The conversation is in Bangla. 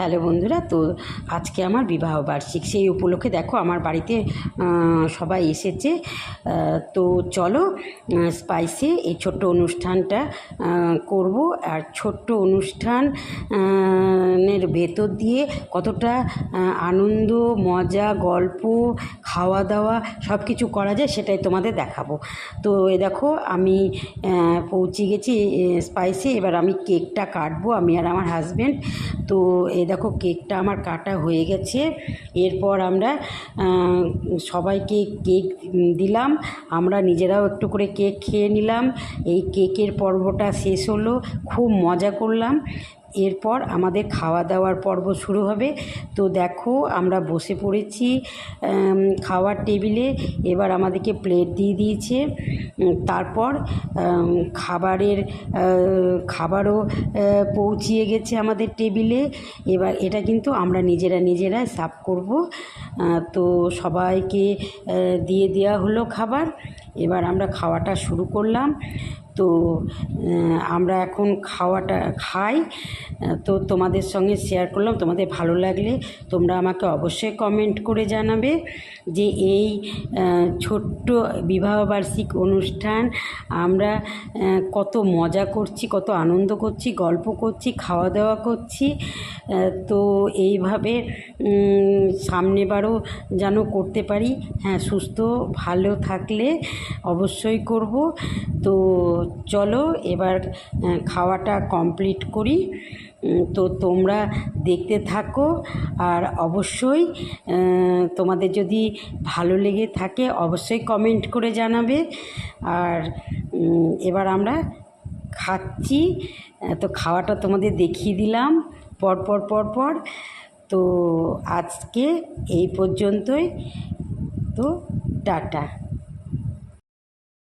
হ্যালো বন্ধুরা, তো আজকে আমার বিবাহ বার্ষিক, সেই উপলক্ষে দেখো আমার বাড়িতে সবাই এসেছে। তো চলো স্পাইসে এই ছোট্ট অনুষ্ঠানটা করব। আর ছোট্ট অনুষ্ঠানের ভেতর দিয়ে কতটা আনন্দ, মজা, গল্প, খাওয়া দাওয়া সব কিছু করা যায় সেটাই তোমাদের দেখাবো। তো এ দেখো আমি পৌঁছে গেছি স্পাইসে। এবার আমি কেকটা কাটবো, আমি আর আমার হাজব্যান্ড। তো এই দেখো কেকটা আমার কাটা হয়ে গেছে। এরপর আমরা সবাইকে কেক দিলাম, আমরা নিজেরাও একটু করে কেক খেয়ে নিলাম। এই কেকের পর্বটা শেষ হলো, খুব মজা করলাম। এরপর আমাদের খাওয়া দাওয়ার পর্ব শুরু হবে। তো দেখো আমরা বসে পড়েছি খাওয়ার টেবিলে। এবার আমাদেরকে প্লেট দিয়ে দিয়েছে। তারপর খাবারও পৌঁছিয়ে গেছে আমাদের টেবিলে। এবার এটা কিন্তু আমরা নিজেরা সার্ভ করব। তো সবাইকে দিয়ে দেওয়া হলো খাবার। এবার আমরা খাওয়াটা শুরু করলাম। তো আমরা এখন খাওয়াটা খাই। তো তোমাদের সঙ্গে শেয়ার করলাম। তোমাদের ভালো লাগলে তোমরা আমাকে অবশ্যই কমেন্ট করে জানাবে যে এই ছোট্ট বিবাহবার্ষিক অনুষ্ঠান আমরা কত মজা করছি, কত আনন্দ করছি, গল্প করছি, খাওয়া দাওয়া করছি। তো এইভাবে সামনেবারও যেন করতে পারি। হ্যাঁ, সুস্থ ভালো থাকলে অবশ্যই করব। তো চলো এবার খাওয়াটা কমপ্লিট করি। তো তোমরা দেখতে থাকো। আর অবশ্যই তোমাদের যদি ভালো লেগে থাকে অবশ্যই কমেন্ট করে জানাবে। আর এবার আমরা খাচ্ছি। তো খাওয়াটা তোমাদের দেখিয়ে দিলাম পর। তো আজকে এই পর্যন্তই। তো টাটা।